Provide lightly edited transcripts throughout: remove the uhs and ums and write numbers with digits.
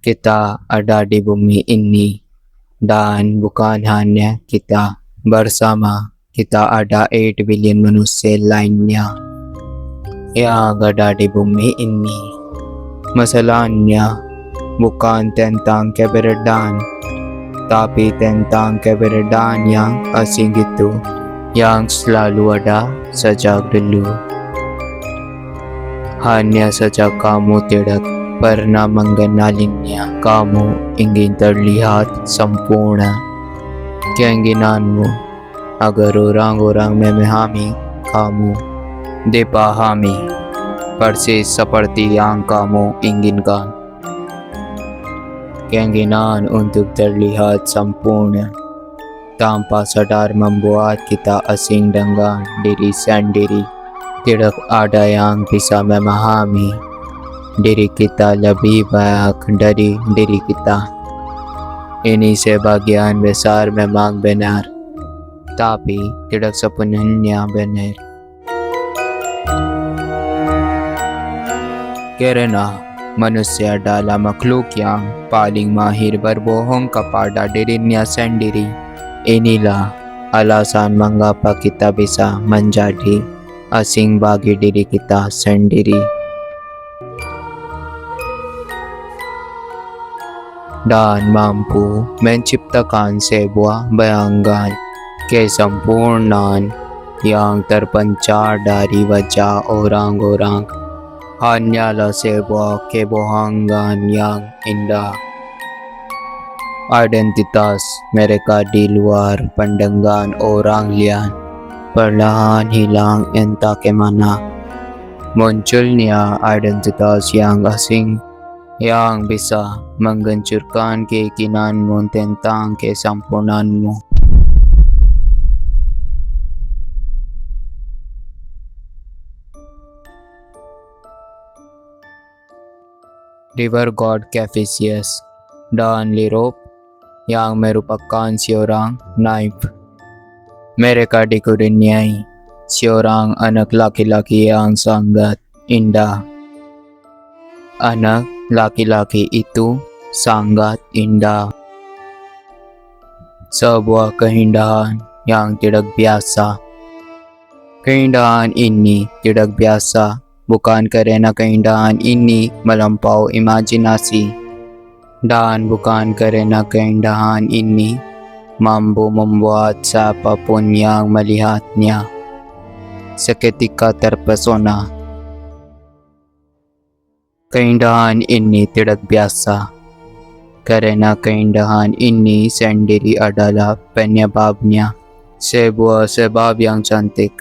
kita ada di bumi ini dan bukan hanya kita. Bersama kita ada 8 billion manusia lainnya yang ada di bumi ini. Masalahnya bukan tentang keberadaan, tapi tentang keberadaan yang asing itu yang selalu ada sejak dulu. Hanya saja kamu tidak pernah mengenalinya. Kamu ingin terlihat sempurna. Keinginanmu agar orang-orang memahami kamu dipahami persis seperti yang kamu inginkan. Keinginan untuk terlihat sempurna tanpa sadar membuat kita asing dengan diri sendiri. Tidak ada yang bisa memahami diri kita lebih baik dari diri kita. Ini sebagian besar memang benar, tapi tidak sepenuhnya benar. Karena manusia adalah makhluk yang paling mahir berbohong kepada dirinya sendiri. Inilah alasan mengapa kita bisa menjadi asing bagi diri kita sendiri dan mampu menciptakan sebuah bayangan kesempurnaan yang terpancar dari wajah orang-orang. Hanyalah sebuah kebohongan yang indah. Identitas mereka di luar pandangan orang lain perlahan hilang entah kemana. Munculnya identitas yang asing yang bisa menghancurkan keyakinanmu tentang kesempurnaanmu. River God Capheus dan Lirop yang merupakan seorang naib. Mereka dikurniai seorang anak laki-laki yang sangat indah. Anak laki-laki itu sangat indah. Sebuah keindahan yang tidak biasa. Keindahan ini tidak biasa bukan karena keindahan ini melampaui imajinasi, dan bukan karena keindahan ini mampu membuat siapapun yang melihatnya seketika terpesona. Keindahan ini tidak biasa karena keindahan ini sendiri adalah penyebabnya. Sebuah sebab yang cantik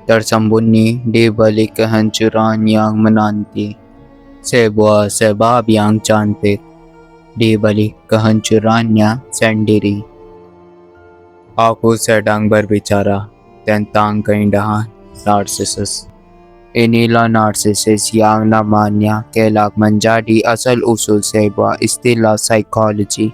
tersembunyi di balik kehancuran yang menanti. Sebuah sebab yang cantik di balik kehancurannya sendiri. Aku sedang berbicara tentang keindahan narsisus. Inilah narsisus yang namanya kelak menjadi asal-usul sebuah istilah psikologi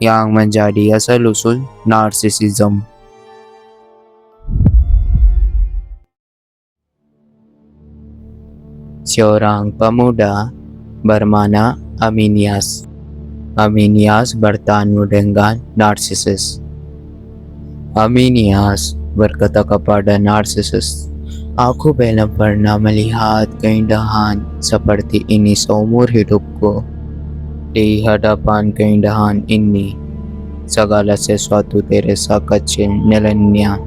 yang menjadi asal-usul narsisism. Seorang pemuda bernama Aminias. Aminias bertemu dengan Narsisus. Aminias berkata kepada Narsisus, "Aku belum pernah melihat keindahan seperti ini seumur hidupku. Di hadapan keindahan ini, segala sesuatu terasa kecil nilainya.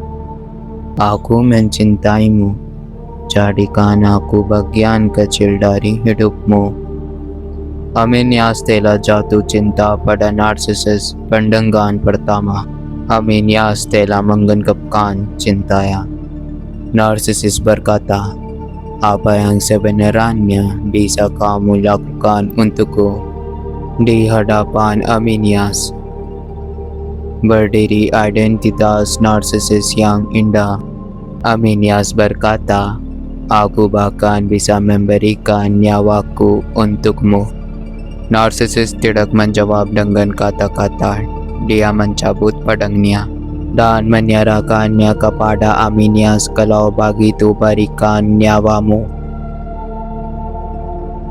Aku mencintaimu. Jadikan aku bagian kecil dari hidupmu." Aminias telah jatuh cinta pada Narsisus pandangan pertama. Aminias telah mengungkapkan cintanya. Narsisus berkata, "Apa yang sebenarnya bisa kamu lakukan untukku?" Di hadapan Aminias berdiri identitas Narsisus yang indah. Aminias berkata, "Aku bahkan bisa memberikan nyawaku untukmu." Narsisus tidak menjawab dengan kata-kata. Dia mencabut pedangnya dan menyerahkannya kepada Aminias. "Kalau begitu berikan nyawamu."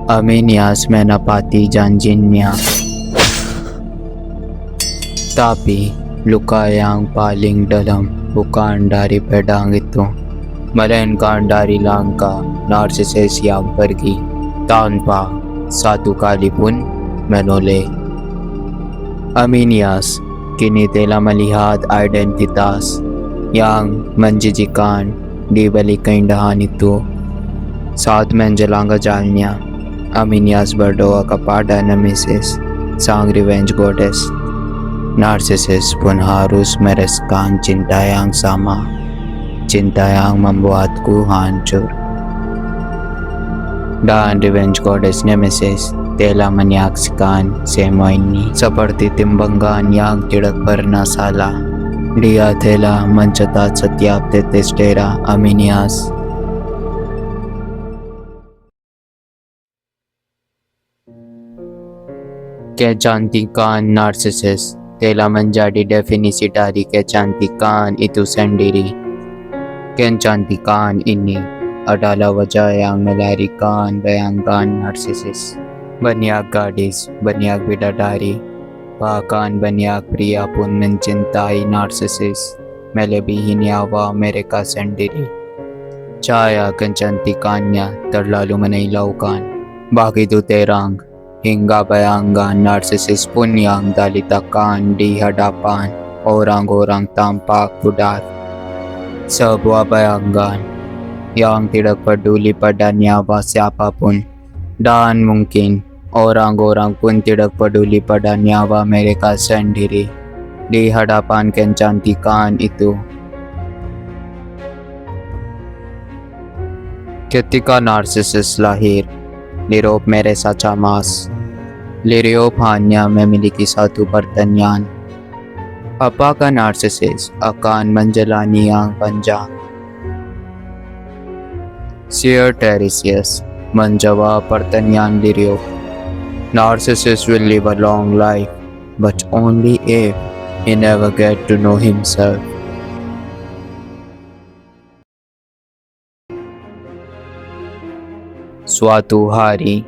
Aminias menapati janjinya. Tapi luka yang paling dalam bukan dari pedang itu, melainkan dari langkah Narcissus yang pergi tanpa satu kali pun menoleh. Aminias kini telah melihat identitas yang menjijikan di balik keindahan itu. Saat menjelang ajalnya, Aminias berdoa kepada Nemesis, sang revenge goddess. Narcissus pun harus merasakan cinta yang sama, cinta yang membuatku hancur. Dan revenge goddess Nemesis telah menyaksikan semua ini seperti timbangan yang tidak pernah salah. Dia telah mencatat setiap tetes darah Aminias. Kecantikan Narcissus telah menjadi definisi dari kecantikan itu sendiri. Kecantikan ini adalah wajah yang melarikan bayangan Narcissus. Banyak gadis, banyak bidadari, bahkan banyak pria pun mencintai Narcissus melebihi nyawa mereka sendiri. Cahaya kecantikannya terlalu menilaukan, begitu terang hingga bayangan Narcissus pun yang diletakkan di hadapan orang-orang tampak pudar. Sebuah bayangan yang tidak peduli pada nyawa siapapun, dan mungkin orang-orang pun tidak peduli pada nyawa mereka sendiri di hadapan kecantikan itu. Ketika Narcissus lahir, Lirop merasa cemas. Lirop hanya memiliki satu pertanyaan. Apakah Narcissus akan menjalani yang panjang? Sir Tiresias menjawab pertanyaan Lirop. Narcissus will live a long life, but only if he never get to know himself. Suatu hari,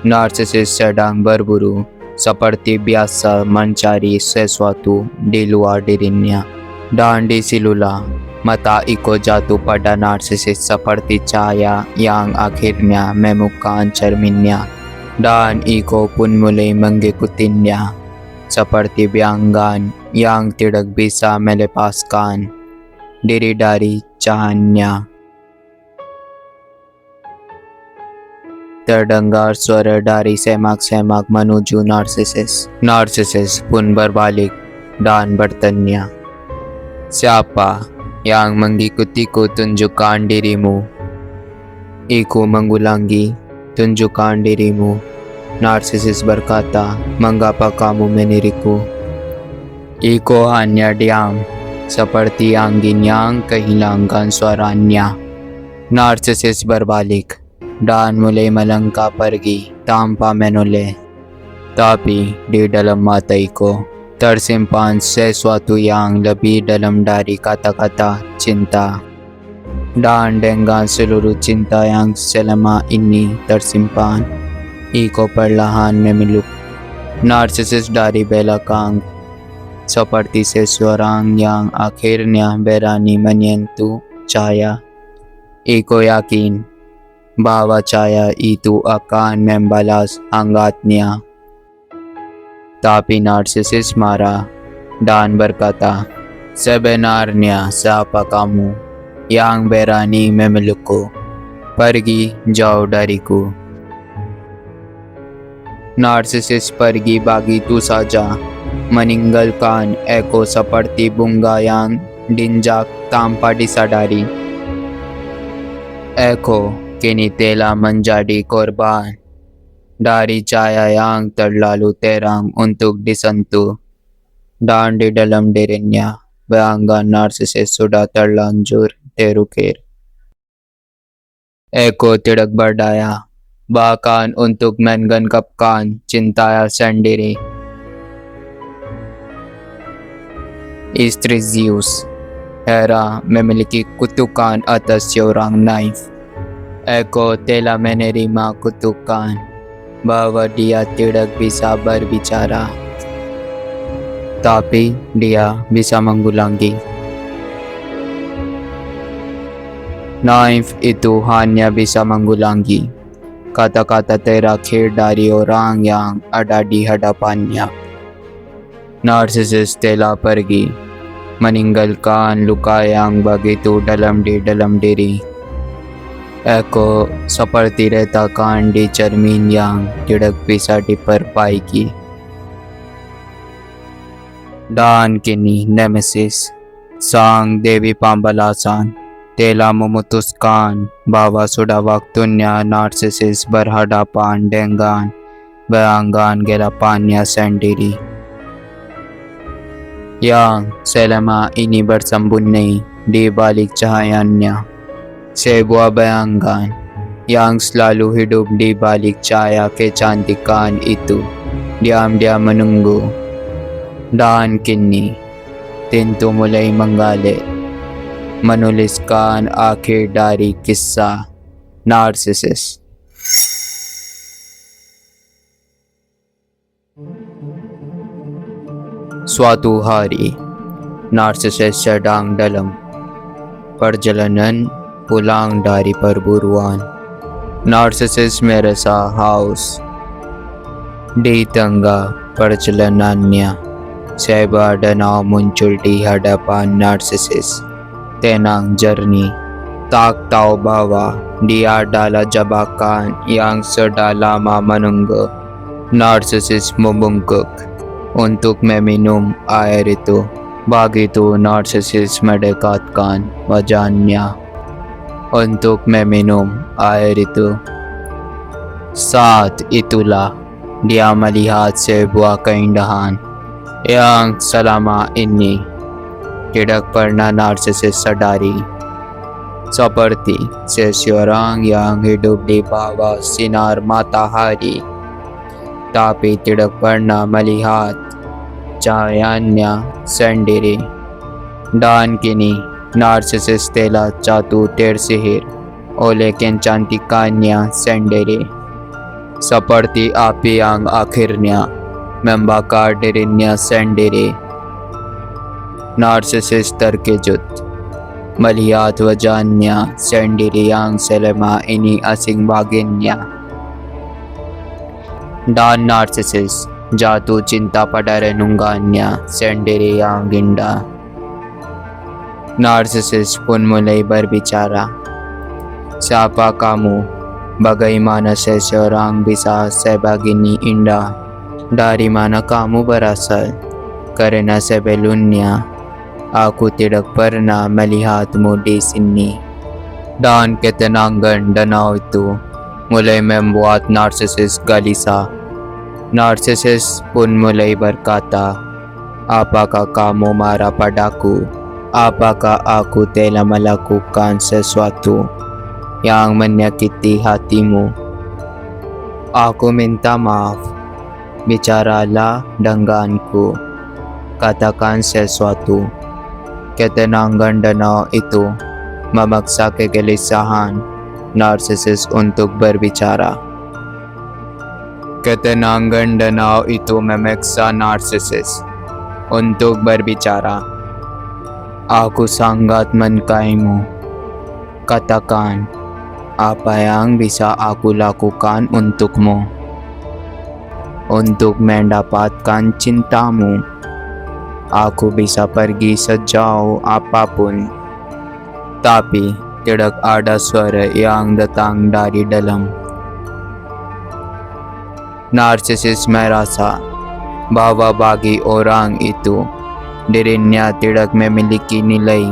Narcissus sedang berburu seperti biasa mencari sesuatu di luar dirinya, dan disitulah mata Iko jatuh pada Narcissus seperti cahaya yang akhirnya menemukan cerminnya, dan Iko pun mulai mengikutinya seperti bayangan yang tidak bisa melepaskan diri dari cahayanya. Terdengar suara dari semak-semak menuju Narcissus. Narcissus pun berbalik dan bertanya, "Siapa yang mengikutiku? Tunjukkan dirimu." Iko mengulangi, "Tunjukkan dirimu." Narcissus berkata, "Mengapa kamu meniriku?" Iko hanya diam, seperti angin yang kehilangan suaranya. Narcissus berbalik dan mulai melangkah pergi tanpa menoleh. Tapi di dalam mata Iko tersimpan sesuatu yang lebih dalam dari kata-kata cinta. Dan dengan seluruh cinta yang selama ini tersimpan, Iko perlahan memeluk Narcissus dari belakang, seperti seseorang yang akhirnya berani menyentuh cahaya. Iko yakin bahwa cahaya itu akan membalas hangatnya. Tapi Narcissus marah dan berkata, "Sebenarnya siapa kamu yang berani memelukku? Pergi jauh dariku." Narcissus pergi begitu saja, meninggalkan Iko seperti bunga yang diinjak tanpa disadari. Iko kini telah menjadi korban dari cahaya yang terlalu terang untuk disentuh, dan di dalam dirinya bayangan Narcissus sudah terlanjur terukir. Iko tidak berdaya bahkan untuk mengungkapkan cintanya sendiri. Istri Zeus, Hera, memiliki kutukan atas seorang Nymph. Iko telah menerima kutukan bahwa dia tidak bisa berbicara, tapi dia bisa mengulangi. Naif itu hanya bisa mengulangi kata-kata terakhir dari orang yang ada di hadapannya. Narsisus telah pergi, meninggalkan luka yang begitu dalam di dalam diri. Eko seperti retakan di cermin yang tidak bisa diperbaiki. Dan kini Nemesis, sang Dewi Pambalasan, telah memutuskan bahwa sudah waktunya Narsisus berhadapan dengan bayangan gelapannya sendiri yang selama ini bersembunyi di balik cahayanya. Sebuah bayangan yang selalu hidup di balik cahaya kecantikan itu diam-diam menunggu. Dan kini Tintu mulai menggali, menuliskan akhir dari kisah Narsisus. Suatu hari, Narsisus sedang dalam perjalanan pulang dari perburuan. Narsisus merasa haus. Di tengah perjalanannya, sebuah danau muncul di hadapan Narsisus. Tenang jernih, tak tahu bahwa dia adalah jebakan yang sudah lama menunggu. Narsisus membungkuk untuk meminum air itu. Begitu Narsisus mendekatkan wajahnya untuk meminum air itu, saat itulah dia melihat sebuah keindahan yang selama ini tidak pernah Narsisus sadari. Seperti seseorang yang hidup di bawah sinar matahari, tapi tidak pernah melihat cahayanya sendiri. Dan kini Narsisus telah jatuh tersihir oleh kecantikannya sendiri, seperti api yang akhirnya membakar dirinya sendiri. Narsisus terkejut melihat wajahnya sendiri yang selama ini asing baginya. Dan Narsisus jatuh cinta pada renungannya sendiri yang indah. Narsisus pun mulai berbicara. Siapa kamu? Bagaimana seseorang bisa sebegini indah? Dari mana kamu berasal? Karena sebelumnya aku tidak pernah melihatmu di sini. Dan ketenangan danau itu mulai membuat Narsisus gelisah. Narsisus pun mulai berkata, apakah kamu marah padaku? Apakah aku telah melakukan sesuatu yang menyakiti hatimu? Aku minta maaf. Bicaralah denganku. Katakan sesuatu. Ketenangan danau itu memaksa kegelisahan Narsisus untuk berbicara. Ketenangan danau itu memaksa Narsisus untuk berbicara. Aku sangat menyukaimu. Katakan, apa yang bisa aku lakukan untukmu? Untuk mendapatkan cintamu, aku bisa pergi sejauh apapun. Tapi tidak ada suara yang datang dari dalam. Narsisus merasa bahwa bagi orang itu dirinya tidak memiliki nilai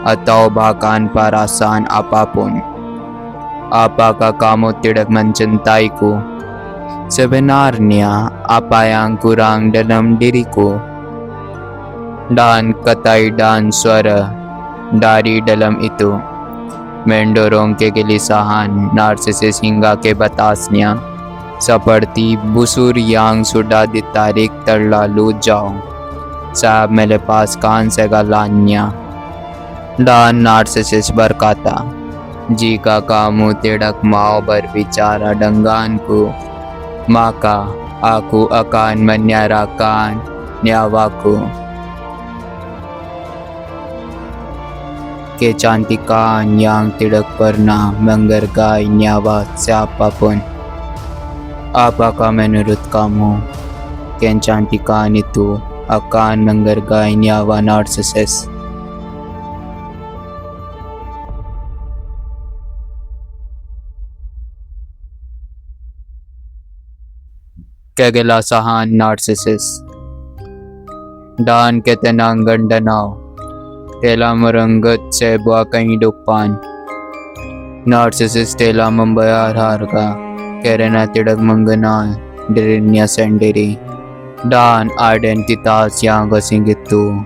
atau bahkan perasaan apapun. Apakah kamu tidak mencintaiku? Sebenarnya apa yang kurang dalam diriku? Dan kata dan suara dari dalam itu mendorong kegelisahan Narsisus hingga ke batasnya, seperti busur yang sudah ditarik terlalu jauh saat melepaskan segalanya. Dan Narsisus berkata, jika kamu tidak mau berbicara denganku, maka aku akan menyerahkan nyawaku. Kecantikan yang tidak pernah menghargai nyawa siapapun. Apakah menurut kamu kecantikan itu akan menghargai nyawa narsisis? Kegelasahan narsisis. Dan ketenangan ganda telah merenggut sebuah kehidupan. Narsisis telah membayar harga karena tidak mengenal dirinya sendiri. Dan identitas yang asing itu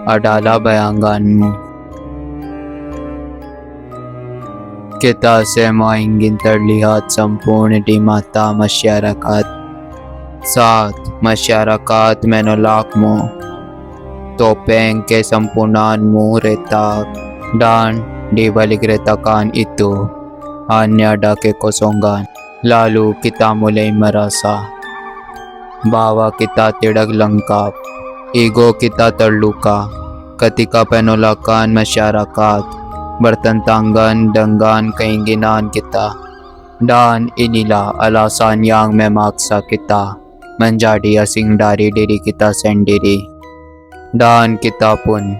adalah bayanganmu. Kita semua ingin terlihat sempurna di mata masyarakat. Saat masyarakat menolakmu, topeng kesempurnaanmu retak, dan di balik retakan itu hanya ada kekosongan. Lalu kita mulai merasa bahwa kita tidak lengkap. Ego kita terluka ketika penolakan masyarakat bertentangan dengan keinginan kita. Dan inilah alasan yang memaksa kita menjadi asing dari diri kita sendiri. Dan kita pun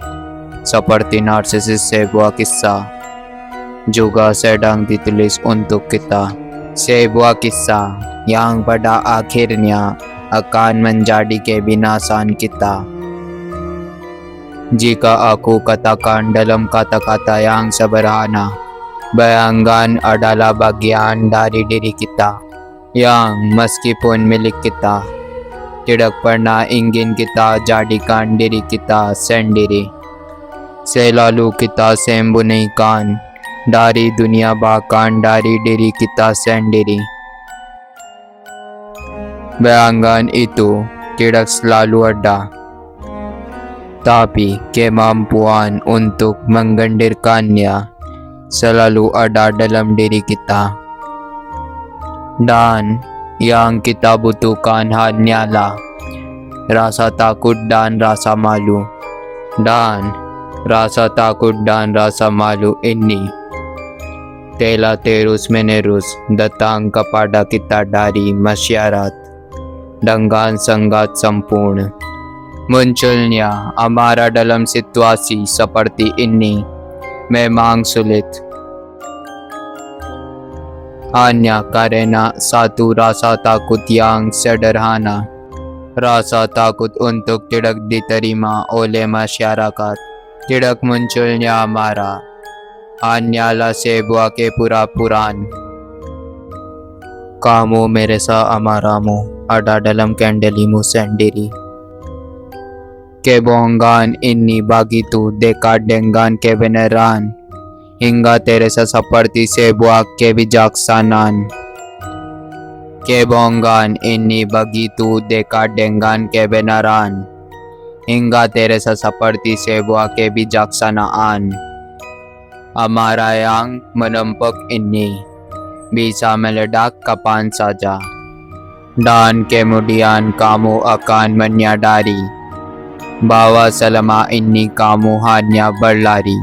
seperti narsisis, sebuah kisah juga sedang ditulis untuk kita. Sebuah kisah yang pada akhirnya akan menjadi kebinasaan kita. Jika aku katakan dalam kata-kata yang sederhana, bayangan adalah bagian dari diri kita yang meskipun milik kita, tidak pernah ingin kita jadikan diri kita sendiri. Selalu kita sembunyikan dari dunia, bahkan dari diri kita sendiri. Bayangan itu tidak selalu ada, tapi kemampuan untuk menggendirkannya selalu ada dalam diri kita. Dan yang kita butuhkan hanyalah rasa takut dan rasa malu. Dan rasa takut dan rasa malu ini telah terus-menerus datang kepada kita dari masyarakat dengan sangat sempurna. Munculnya amarah dalam situasi seperti ini memang sulit. Hanya karena satu rasa takut yang sederhana. Rasa takut untuk tidak diterima oleh masyarakat. Tidak munculnya amarah hanyalah sebuah kepura-puraan. Kamu merasa amarahmu ada dalam kendalimu sendiri. Kebohongan ini begitu dekat dengan kebenaran hingga terasa seperti sebuah kebijaksanaan. Kebohongan ini begitu dekat dengan kebenaran hingga terasa seperti sebuah kebijaksanaan. Amarah yang menumpuk ini bisa meledak kapan saja, dan kemudian kamu akan menyadari bahwa selama ini kamu hanya berlari,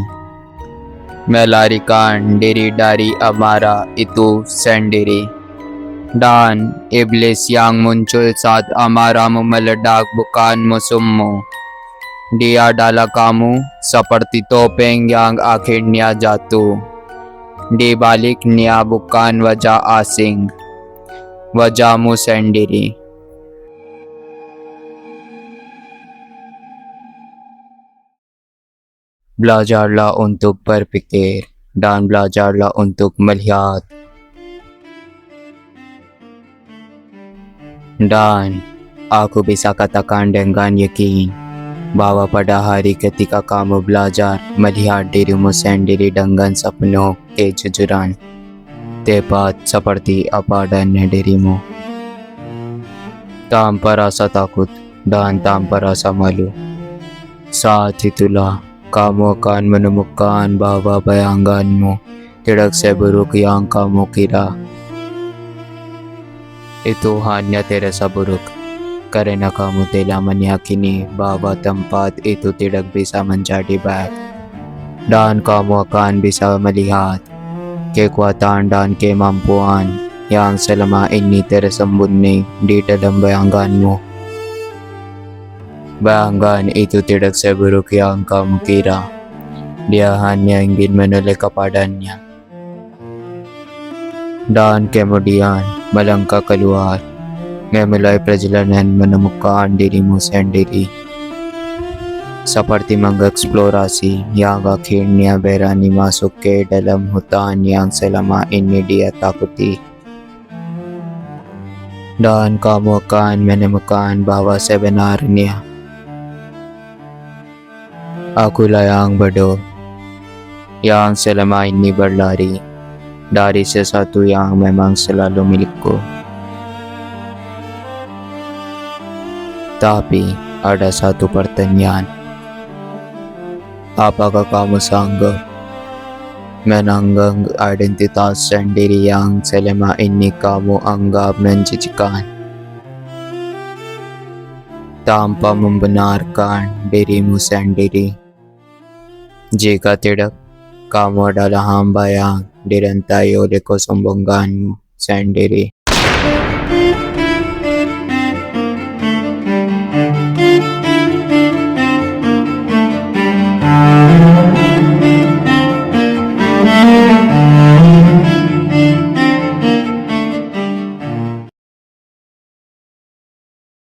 melarikan diri dari amarah itu sendiri. Dan iblis yang muncul saat amarahmu meledak bukan musuhmu. Dia adalah kamu, seperti topeng yang akhirnya jatuh. Di baliknya bukan wajah asing, wajahmu sendiri. Belajarlah untuk berpikir dan belajarlah untuk melihat. Dan aku bisa katakan dengan yakin bahwa pada hari ketika kamu belajar melihat dirimu sendiri dengan sepenuh kejujuran, tepat seperti apa adanya dirimu, tanpa rasa takut dan tanpa rasa malu, saat itulah kamu akan menemukan bahwa bayanganmu tidak seburuk yang kamu kira. Ituhan niya tira sa buruk. Karena kamu telah meyakini bahwa tempat itu tidak bisa menjadi baik. Dan kamu akan bisa melihat kekuatan dan kemampuan yang selama ini tersembunyi di dalam bayanganmu. Bayangan itu tidak seburuk yang kamu kira. Dia hanya ingin menoleh kepadanya. Dan kemudian melangkah keluar, memulai perjalanan menemukan dirimu sendiri. Seperti mengeksplorasi yang akhirnya berani masuk ke dalam hutan yang selama ini dia takuti. Dan kamu akan menemukan bahwa sebenarnya akulah yang bodoh, yang selama ini berlari dari sesuatu yang memang selalu milikku. Tapi ada satu pertanyaan. Apakah kamu sanggup menanggung identitas sendiri yang selama ini kamu anggap menjijikan, tanpa membenarkan dirimu sendiri? Jika tidak, kamu adalah hamba yang dirantai oleh kesombonganmu sendiri.